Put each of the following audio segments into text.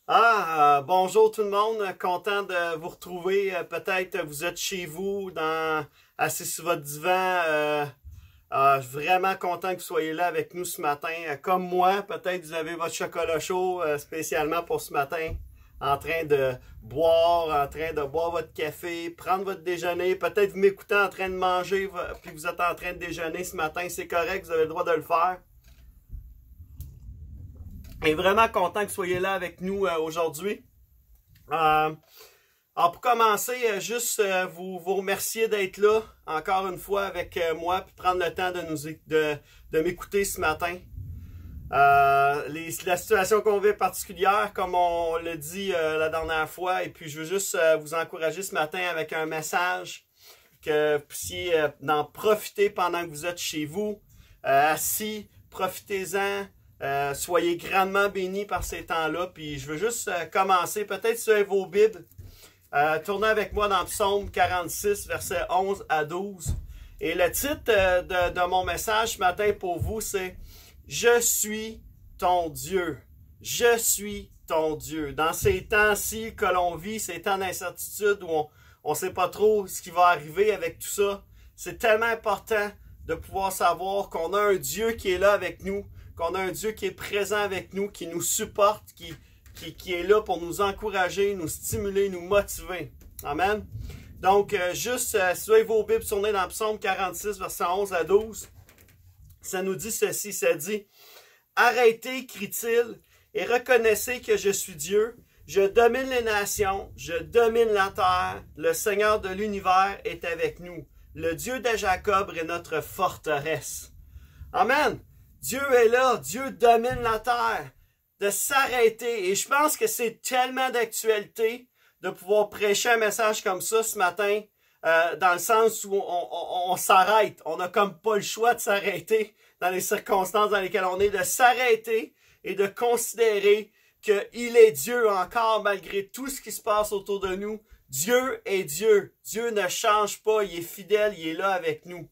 Bonjour tout le monde, content de vous retrouver. Peut-être vous êtes chez vous, assis sur votre divan. Vraiment content que vous soyez là avec nous ce matin. Comme moi, peut-être vous avez votre chocolat chaud spécialement pour ce matin, en train de boire votre café, prendre votre déjeuner. Peut-être vous m'écoutez en train de manger, puis vous êtes en train de déjeuner ce matin. C'est correct, vous avez le droit de le faire. Et vraiment content que vous soyez là avec nous aujourd'hui. Alors pour commencer, juste vous remercier d'être là encore une fois avec moi, puis prendre le temps de m'écouter ce matin. La situation qu'on vit est particulière, comme on l'a dit la dernière fois, et puis je veux juste vous encourager ce matin avec un message que vous puissiez d'en profiter pendant que vous êtes chez vous, assis, profitez-en. Soyez grandement bénis par ces temps-là. Puis je veux juste commencer, peut-être sur vos Bibles. Tournez avec moi dans Psaume 46, versets 11 à 12. Et le titre de mon message ce matin pour vous, c'est « Je suis ton Dieu ». Je suis ton Dieu. Dans ces temps-ci que l'on vit, ces temps d'incertitude où on ne sait pas trop ce qui va arriver avec tout ça, c'est tellement important de pouvoir savoir qu'on a un Dieu qui est là avec nous, qu'on a un Dieu qui est présent avec nous, qui nous supporte, qui est là pour nous encourager, nous stimuler, nous motiver. Amen. Donc, si vous avez vos Bibles, tournez dans Psaume 46, versets 11 à 12. Ça nous dit ceci, ça dit « Arrêtez, crie-t-il, et reconnaissez que je suis Dieu. Je domine les nations, je domine la terre. Le Seigneur de l'univers est avec nous. Le Dieu de Jacob est notre forteresse. » Amen. Dieu est là, Dieu domine la terre, de s'arrêter. Et je pense que c'est tellement d'actualité de pouvoir prêcher un message comme ça ce matin, dans le sens où on s'arrête. On n'a comme pas le choix de s'arrêter dans les circonstances dans lesquelles on est, de s'arrêter et de considérer qu'il est Dieu encore malgré tout ce qui se passe autour de nous. Dieu est Dieu. Dieu ne change pas, il est fidèle, il est là avec nous.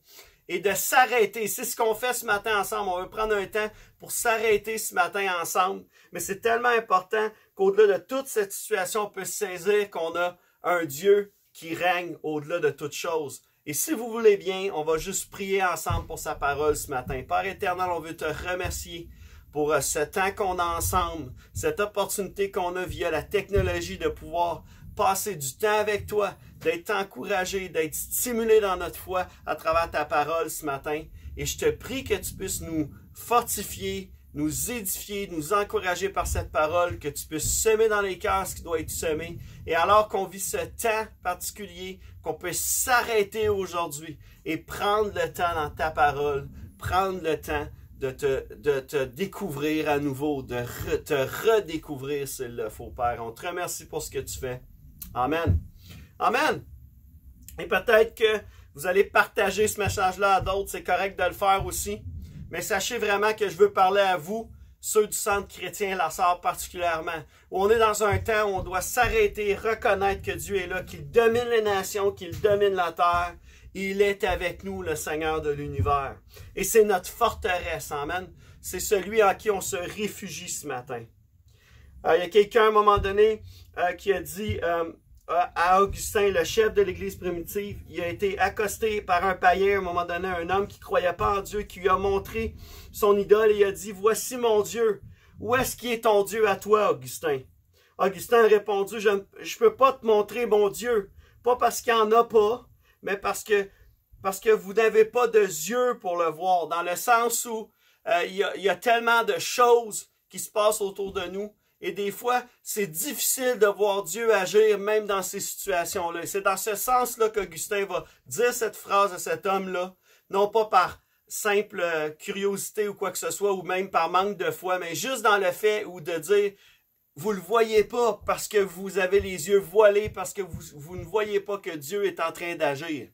Et de s'arrêter. C'est ce qu'on fait ce matin ensemble. On veut prendre un temps pour s'arrêter ce matin ensemble. Mais c'est tellement important qu'au-delà de toute cette situation, on peut saisir qu'on a un Dieu qui règne au-delà de toute chose. Et si vous voulez bien, on va juste prier ensemble pour sa parole ce matin. Père éternel, on veut te remercier pour ce temps qu'on a ensemble, cette opportunité qu'on a via la technologie de pouvoir passer du temps avec toi, d'être encouragé, d'être stimulé dans notre foi à travers ta parole ce matin. Et je te prie que tu puisses nous fortifier, nous édifier, nous encourager par cette parole, que tu puisses semer dans les cœurs ce qui doit être semé. Et alors qu'on vit ce temps particulier, qu'on puisse s'arrêter aujourd'hui et prendre le temps dans ta parole, prendre le temps de te découvrir à nouveau, de te redécouvrir s'il le faut, Père. On te remercie pour ce que tu fais. Amen. Amen. Et peut-être que vous allez partager ce message-là à d'autres. C'est correct de le faire aussi. Mais sachez vraiment que je veux parler à vous, ceux du Centre chrétien La Sarre particulièrement, où on est dans un temps où on doit s'arrêter et reconnaître que Dieu est là, qu'il domine les nations, qu'il domine la terre. Il est avec nous, le Seigneur de l'univers. Et c'est notre forteresse. Amen. C'est celui en qui on se réfugie ce matin. Il y a quelqu'un à un moment donné qui a dit à Augustin, le chef de l'Église primitive, il a été accosté par un païen à un moment donné, un homme qui ne croyait pas en Dieu, qui lui a montré son idole et il a dit « Voici mon Dieu. Où est-ce qu'il est ton Dieu à toi, Augustin? » Augustin a répondu « Je ne peux pas te montrer mon Dieu. Pas parce qu'il n'y en a pas, mais parce que vous n'avez pas de yeux pour le voir. » Dans le sens où il y a tellement de choses qui se passent autour de nous. Et des fois, c'est difficile de voir Dieu agir même dans ces situations-là. C'est dans ce sens-là qu'Augustin va dire cette phrase à cet homme-là, non pas par simple curiosité ou quoi que ce soit, ou même par manque de foi, mais juste dans le fait ou de dire, vous ne le voyez pas parce que vous avez les yeux voilés, parce que vous ne voyez pas que Dieu est en train d'agir.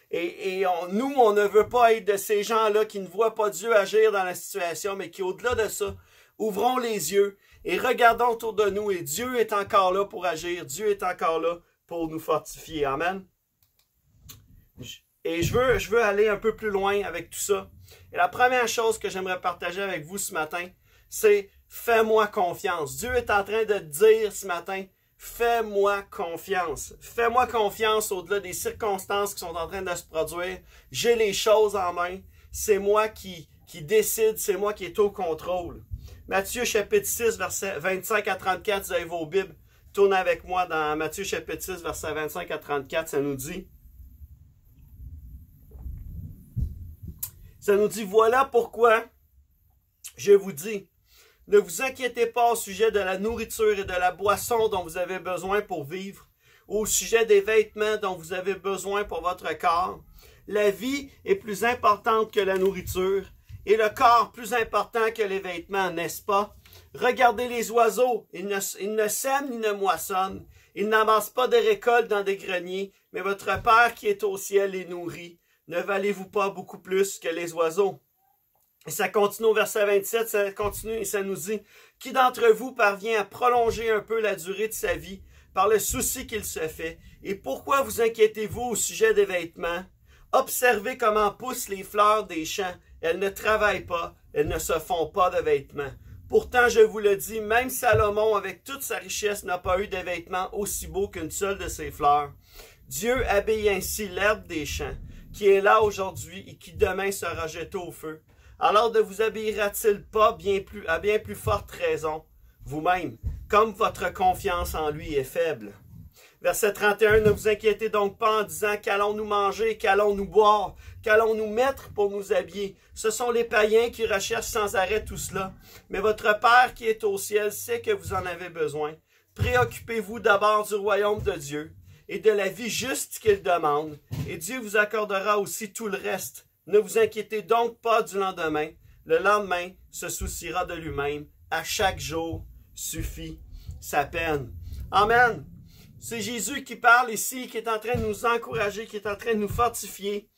Et nous, on ne veut pas être de ces gens-là qui ne voient pas Dieu agir dans la situation, mais qui, au-delà de ça, ouvrons les yeux et regardons autour de nous. Et Dieu est encore là pour agir. Dieu est encore là pour nous fortifier. Amen. Et je veux aller un peu plus loin avec tout ça. Et la première chose que j'aimerais partager avec vous ce matin, c'est fais-moi confiance. Dieu est en train de te dire ce matin, fais-moi confiance. Fais-moi confiance au-delà des circonstances qui sont en train de se produire. J'ai les choses en main. C'est moi qui décide, c'est moi qui est au contrôle. Matthieu chapitre 6, versets 25 à 34, vous avez vos Bibles. Tournez avec moi dans Matthieu chapitre 6, versets 25 à 34, ça nous dit, voilà pourquoi je vous dis, ne vous inquiétez pas au sujet de la nourriture et de la boisson dont vous avez besoin pour vivre, ou au sujet des vêtements dont vous avez besoin pour votre corps. La vie est plus importante que la nourriture, et le corps plus important que les vêtements, n'est-ce pas? Regardez les oiseaux, ils ne sèment ni ne moissonnent, ils n'amassent pas de récoltes dans des greniers, mais votre Père qui est au ciel les nourrit. Ne valez-vous pas beaucoup plus que les oiseaux? Et ça continue au verset 27, ça continue et ça nous dit, « Qui d'entre vous parvient à prolonger un peu la durée de sa vie par le souci qu'il se fait? Et pourquoi vous inquiétez-vous au sujet des vêtements? Observez comment poussent les fleurs des champs. Elles ne travaillent pas, elles ne se font pas de vêtements. Pourtant, je vous le dis, même Salomon, avec toute sa richesse, n'a pas eu de vêtements aussi beaux qu'une seule de ses fleurs. Dieu habille ainsi l'herbe des champs, qui est là aujourd'hui et qui demain sera jetée au feu. Alors ne vous habillera-t-il pas à bien plus forte raison, vous-même, comme votre confiance en lui est faible? » Verset 31, « Ne vous inquiétez donc pas en disant « Qu'allons-nous manger, qu'allons-nous boire, qu'allons-nous mettre pour nous habiller? » Ce sont les païens qui recherchent sans arrêt tout cela. Mais votre Père qui est au ciel sait que vous en avez besoin. Préoccupez-vous d'abord du royaume de Dieu et de la vie juste qu'il demande, et Dieu vous accordera aussi tout le reste. Ne vous inquiétez donc pas du lendemain. Le lendemain se souciera de lui-même. À chaque jour suffit sa peine. Amen. C'est Jésus qui parle ici, qui est en train de nous encourager, qui est en train de nous fortifier.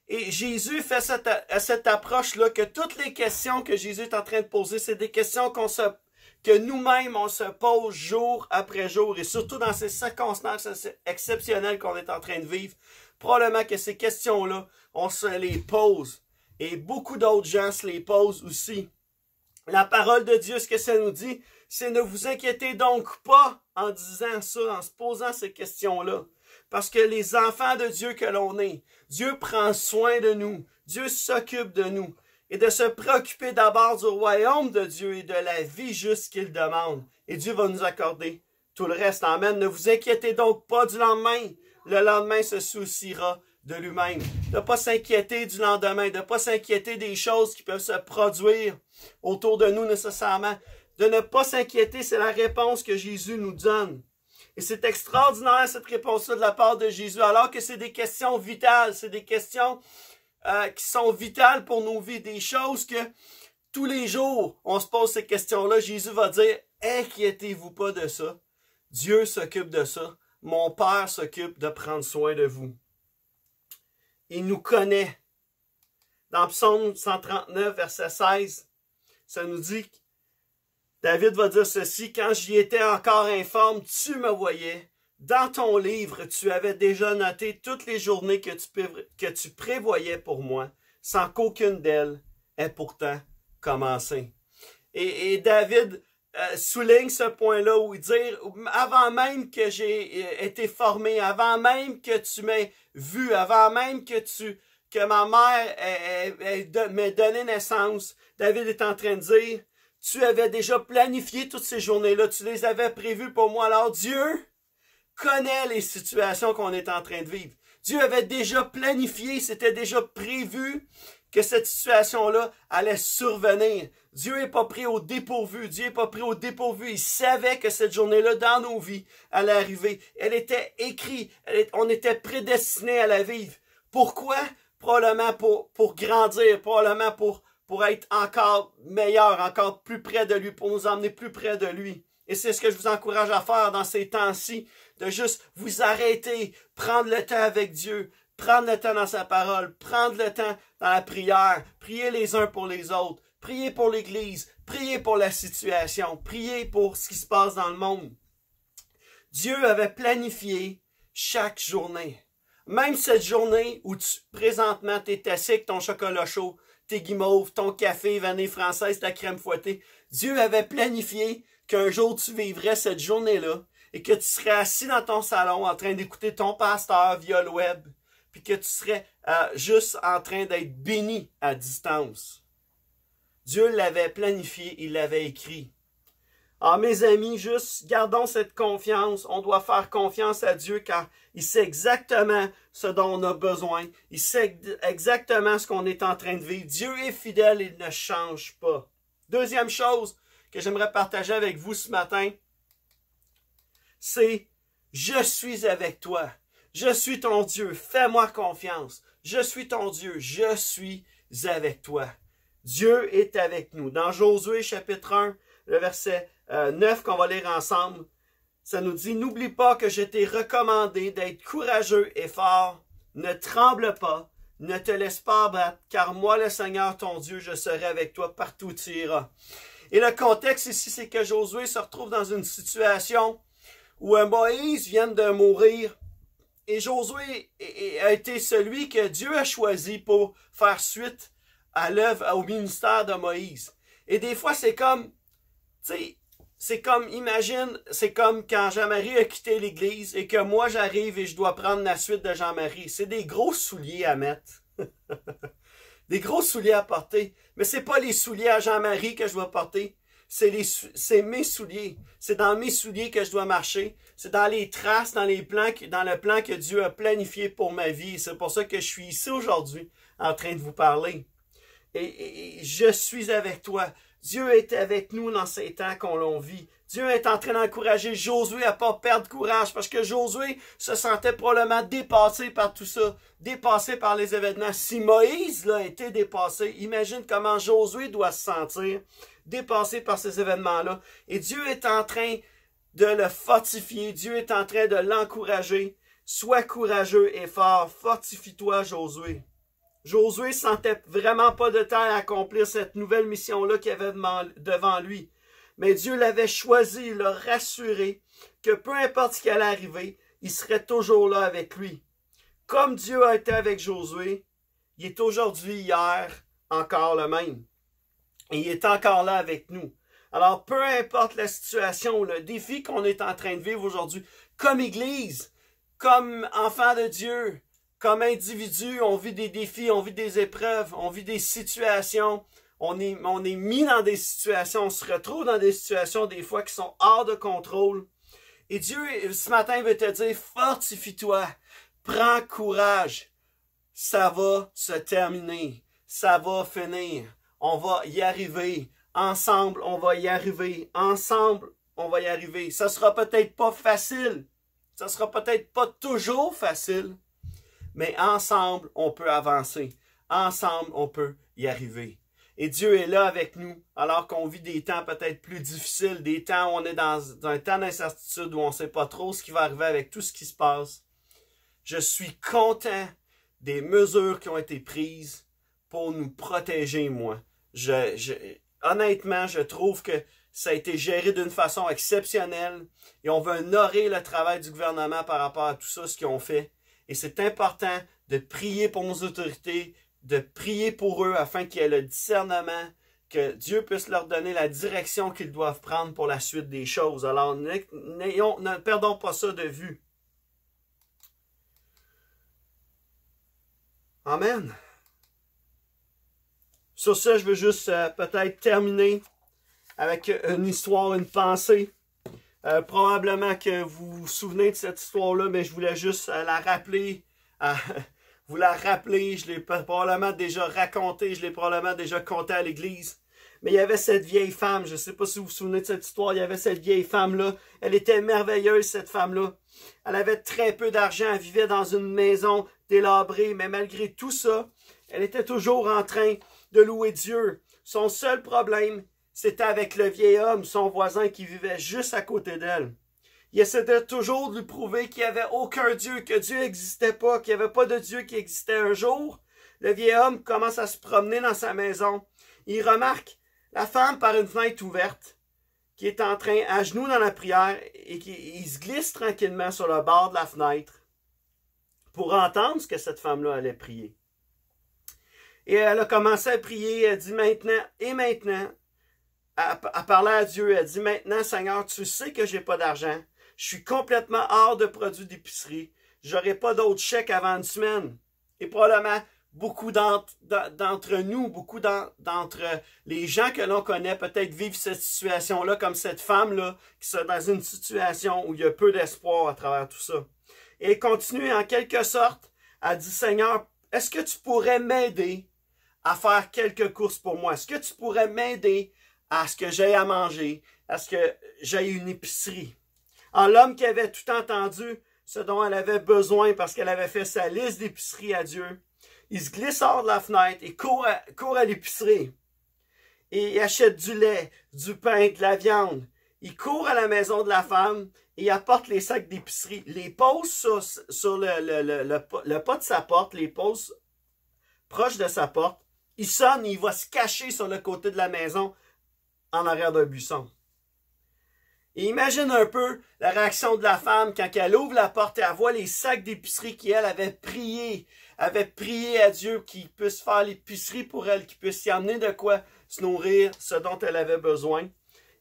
Et Jésus fait cette approche-là, que toutes les questions que Jésus est en train de poser, c'est des questions que nous-mêmes, on se pose jour après jour. Et surtout dans ces circonstances exceptionnelles qu'on est en train de vivre, probablement que ces questions-là, on se les pose. Et beaucoup d'autres gens se les posent aussi. La parole de Dieu, ce que ça nous dit, c'est ne vous inquiétez donc pas en disant ça, en se posant ces questions-là. Parce que les enfants de Dieu que l'on est, Dieu prend soin de nous, Dieu s'occupe de nous. Et de se préoccuper d'abord du royaume de Dieu et de la vie juste qu'il demande. Et Dieu va nous accorder tout le reste. Amen. Ne vous inquiétez donc pas du lendemain. Le lendemain se souciera de lui-même. De ne pas s'inquiéter du lendemain, de ne pas s'inquiéter des choses qui peuvent se produire autour de nous nécessairement. De ne pas s'inquiéter, c'est la réponse que Jésus nous donne. Et c'est extraordinaire cette réponse-là de la part de Jésus, alors que c'est des questions vitales, c'est des questions qui sont vitales pour nos vies, des choses que tous les jours, on se pose ces questions-là. Jésus va dire, inquiétez-vous pas de ça. Dieu s'occupe de ça. Mon Père s'occupe de prendre soin de vous. Il nous connaît. Dans Psaume 139, verset 16, ça nous dit, David va dire ceci, « Quand j'y étais encore informe, tu me voyais. Dans ton livre, tu avais déjà noté toutes les journées que tu prévoyais pour moi, sans qu'aucune d'elles ait pourtant commencé. » Et David souligne ce point-là où il dit, avant même que j'ai été formé, avant même que tu m'aies vu, avant même que ma mère m'ait donné naissance, David est en train de dire, tu avais déjà planifié toutes ces journées-là, tu les avais prévues pour moi. Alors Dieu connaît les situations qu'on est en train de vivre. Dieu avait déjà planifié, c'était déjà prévu que cette situation-là allait survenir. Dieu n'est pas pris au dépourvu. Dieu n'est pas pris au dépourvu. Il savait que cette journée-là, dans nos vies, allait arriver. Elle était écrite. On était prédestinés à la vivre. Pourquoi? Probablement pour grandir, probablement pour être encore meilleur, encore plus près de lui, pour nous emmener plus près de lui. Et c'est ce que je vous encourage à faire dans ces temps-ci, de juste vous arrêter, prendre le temps avec Dieu, prendre le temps dans sa parole, prendre le temps dans la prière, prier les uns pour les autres, prier pour l'Église, prier pour la situation, prier pour ce qui se passe dans le monde. Dieu avait planifié chaque journée. Même cette journée où présentement, tu es assis avec ton chocolat chaud, tes guimauves, ton café, vanille française, ta crème fouettée. Dieu avait planifié qu'un jour tu vivrais cette journée-là et que tu serais assis dans ton salon en train d'écouter ton pasteur via le web, puis que tu serais juste en train d'être béni à distance. Dieu l'avait planifié, il l'avait écrit. Alors mes amis, juste gardons cette confiance. On doit faire confiance à Dieu car il sait exactement ce dont on a besoin. Il sait exactement ce qu'on est en train de vivre. Dieu est fidèle, il ne change pas. Deuxième chose que j'aimerais partager avec vous ce matin, c'est « Je suis avec toi. Je suis ton Dieu. Fais-moi confiance. Je suis ton Dieu. Je suis avec toi. » Dieu est avec nous. Dans Josué chapitre 1, le verset 9 qu'on va lire ensemble, ça nous dit « N'oublie pas que je t'ai recommandé d'être courageux et fort. Ne tremble pas, ne te laisse pas abattre, car moi, le Seigneur ton Dieu, je serai avec toi partout où tu iras. » Et le contexte ici, c'est que Josué se retrouve dans une situation où Moïse vient de mourir. Et Josué a été celui que Dieu a choisi pour faire suite à l'œuvre, au ministère de Moïse. Et des fois, c'est comme, tu sais, c'est comme, imagine, c'est comme quand Jean-Marie a quitté l'église et que moi j'arrive et je dois prendre la suite de Jean-Marie. C'est des gros souliers à mettre. Des gros souliers à porter. Mais c'est pas les souliers à Jean-Marie que je dois porter. C'est mes souliers. C'est dans mes souliers que je dois marcher. C'est dans les traces, dans le plan que Dieu a planifié pour ma vie. C'est pour ça que je suis ici aujourd'hui en train de vous parler. Et je suis avec toi. Dieu est avec nous dans ces temps qu'on l'on vit. Dieu est en train d'encourager Josué à ne pas perdre courage parce que Josué se sentait probablement dépassé par tout ça, dépassé par les événements. Si Moïse l'a été dépassé, imagine comment Josué doit se sentir dépassé par ces événements-là. Et Dieu est en train de le fortifier, Dieu est en train de l'encourager. Sois courageux et fort, fortifie-toi Josué. Josué ne sentait vraiment pas de temps à accomplir cette nouvelle mission-là qu'il avait devant lui. Mais Dieu l'avait choisi, il l'a rassuré que peu importe ce qui allait arriver, il serait toujours là avec lui. Comme Dieu a été avec Josué, il est aujourd'hui, hier, encore le même. Et il est encore là avec nous. Alors, peu importe la situation, le défi qu'on est en train de vivre aujourd'hui, comme Église, comme enfant de Dieu, comme individu, on vit des défis, on vit des épreuves, on vit des situations, on est mis dans des situations, on se retrouve dans des situations des fois qui sont hors de contrôle. Et Dieu, ce matin, veut te dire, fortifie-toi, prends courage, ça va se terminer, ça va finir, on va y arriver, ensemble, on va y arriver, ensemble, on va y arriver. Ça sera peut-être pas facile, ça sera peut-être pas toujours facile, mais ensemble, on peut avancer. Ensemble, on peut y arriver. Et Dieu est là avec nous, alors qu'on vit des temps peut-être plus difficiles, des temps où on est dans un temps d'incertitude, où on ne sait pas trop ce qui va arriver avec tout ce qui se passe. Je suis content des mesures qui ont été prises pour nous protéger, moi. Honnêtement, je trouve que ça a été géré d'une façon exceptionnelle et on veut honorer le travail du gouvernement par rapport à tout ça, ce qu'ils ont fait. Et c'est important de prier pour nos autorités, de prier pour eux afin qu'il y ait le discernement, que Dieu puisse leur donner la direction qu'ils doivent prendre pour la suite des choses. Alors, ne perdons pas ça de vue. Amen. Sur ça, je veux juste peut-être terminer avec une histoire, une pensée. Probablement que vous vous souvenez de cette histoire-là, mais je voulais juste la rappeler. Vous la rappeler, je l'ai probablement déjà raconté, je l'ai probablement déjà conté à l'église. Mais il y avait cette vieille femme, je ne sais pas si vous vous souvenez de cette histoire, il y avait cette vieille femme-là. Elle était merveilleuse, cette femme-là. Elle avait très peu d'argent, elle vivait dans une maison délabrée, mais malgré tout ça, elle était toujours en train de louer Dieu. Son seul problème, c'était avec le vieil homme, son voisin qui vivait juste à côté d'elle. Il essayait toujours de lui prouver qu'il n'y avait aucun Dieu, que Dieu n'existait pas, qu'il n'y avait pas de Dieu qui existait un jour. Le vieil homme commence à se promener dans sa maison. Il remarque la femme par une fenêtre ouverte qui est en train, à genoux dans la prière, et il se glisse tranquillement sur le bord de la fenêtre pour entendre ce que cette femme-là allait prier. Et elle a commencé à prier, elle dit maintenant, elle parlait à Dieu. Elle dit, maintenant, Seigneur, tu sais que j'ai pas d'argent. Je suis complètement hors de produits d'épicerie. J'aurai pas d'autres chèques avant une semaine. Et probablement, beaucoup d'entre nous, beaucoup d'entre les gens que l'on connaît, peut-être vivent cette situation-là, comme cette femme-là, qui est dans une situation où il y a peu d'espoir à travers tout ça. Et elle continue en quelque sorte, elle dit, Seigneur, est-ce que tu pourrais m'aider à faire quelques courses pour moi? Est-ce que tu pourrais m'aider à ce que j'aie à manger, à ce que j'aie une épicerie? En l'homme qui avait tout entendu ce dont elle avait besoin parce qu'elle avait fait sa liste d'épicerie à Dieu, il se glisse hors de la fenêtre et court à l'épicerie. Et il achète du lait, du pain, de la viande. Il court à la maison de la femme et il apporte les sacs d'épicerie. Les pose sur le pas de sa porte, les pose proche de sa porte. Il sonne et il va se cacher sur le côté de la maison en arrière d'un buisson. Et imagine un peu la réaction de la femme quand elle ouvre la porte et elle voit les sacs d'épicerie qu'elle avait prié à Dieu qu'il puisse faire l'épicerie pour elle, qu'il puisse y amener de quoi se nourrir, ce dont elle avait besoin.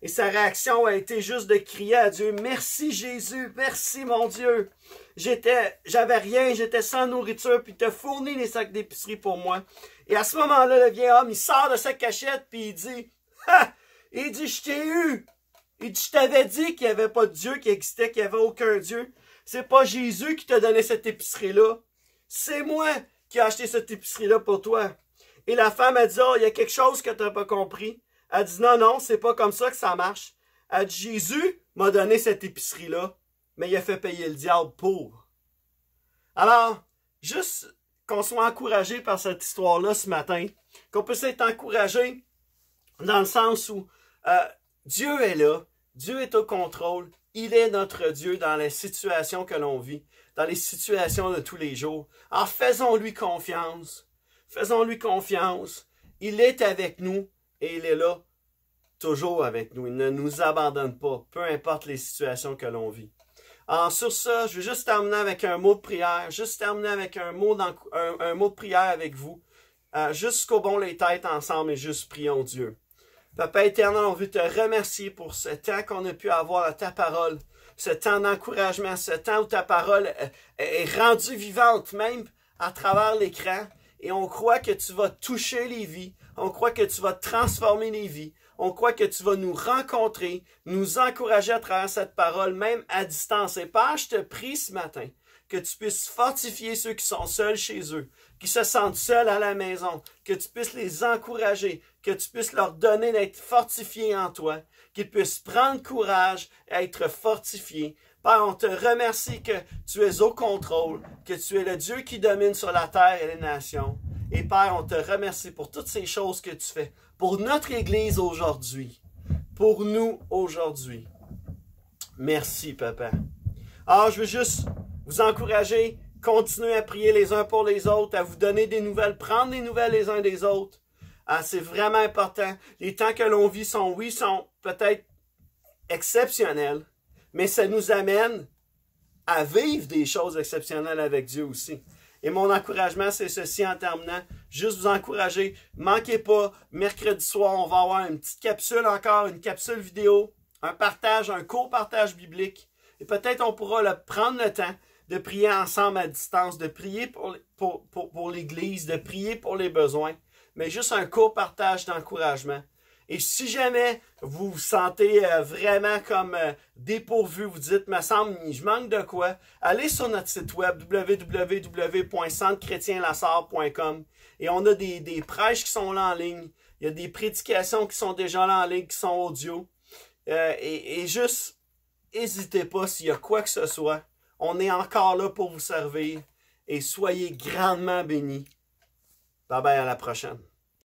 Et sa réaction a été juste de crier à Dieu, « Merci Jésus, merci mon Dieu. J'avais rien, j'étais sans nourriture, puis tu as fourni les sacs d'épicerie pour moi. » Et à ce moment-là, le vieil homme, il sort de sa cachette, puis il dit, « Ha! » Il dit, « Je t'ai eu. » Il dit, « Je t'avais dit qu'il n'y avait pas de Dieu qui existait, qu'il n'y avait aucun Dieu. C'est pas Jésus qui t'a donné cette épicerie-là. C'est moi qui ai acheté cette épicerie-là pour toi. » Et la femme a dit, « Oh, il y a quelque chose que tu n'as pas compris. » Elle dit, « Non, non, c'est pas comme ça que ça marche. » Elle dit, « Jésus m'a donné cette épicerie-là, mais il a fait payer le diable pour. » Alors, juste qu'on soit encouragé par cette histoire-là ce matin, qu'on puisse être encouragé dans le sens où Dieu est là, Dieu est au contrôle, il est notre Dieu dans les situations que l'on vit, dans les situations de tous les jours. Alors faisons-lui confiance, il est avec nous et il est là toujours avec nous, il ne nous abandonne pas, peu importe les situations que l'on vit. Alors sur ça, je vais juste terminer avec un mot de prière, un mot de prière avec vous, jusqu'au bon les têtes ensemble et juste prions Dieu. Papa éternel, on veut te remercier pour ce temps qu'on a pu avoir à ta parole, ce temps d'encouragement, ce temps où ta parole est rendue vivante, même à travers l'écran. Et on croit que tu vas toucher les vies, on croit que tu vas transformer les vies, on croit que tu vas nous rencontrer, nous encourager à travers cette parole, même à distance. Et Père, je te prie ce matin que tu puisses fortifier ceux qui sont seuls chez eux, qui se sentent seuls à la maison, que tu puisses les encourager, que tu puisses leur donner d'être fortifiés en toi, qu'ils puissent prendre courage et être fortifiés. Père, on te remercie que tu es au contrôle, que tu es le Dieu qui domine sur la terre et les nations. Et Père, on te remercie pour toutes ces choses que tu fais, pour notre Église aujourd'hui, pour nous aujourd'hui. Merci, Papa. Alors, je veux juste vous encourager, continuez à prier les uns pour les autres, à vous donner des nouvelles, prendre des nouvelles les uns des autres. C'est vraiment important. Les temps que l'on vit sont peut-être exceptionnels, mais ça nous amène à vivre des choses exceptionnelles avec Dieu aussi. Et mon encouragement, c'est ceci en terminant. Juste vous encourager. Manquez pas, mercredi soir, on va avoir une petite capsule encore, une capsule vidéo, un partage, un court partage biblique. Et peut-être on pourra prendre le temps de prier ensemble à distance, de prier pour l'Église, de prier pour les besoins. Mais juste un court partage d'encouragement. Et si jamais vous vous sentez vraiment comme dépourvu, vous dites, me semble, je manque de quoi, allez sur notre site web www.centrechrétienlassar.com et on a des prêches qui sont là en ligne, il y a des prédications qui sont déjà là en ligne, qui sont audio. Et juste, n'hésitez pas s'il y a quoi que ce soit, on est encore là pour vous servir et soyez grandement bénis. Bye bye, à la prochaine.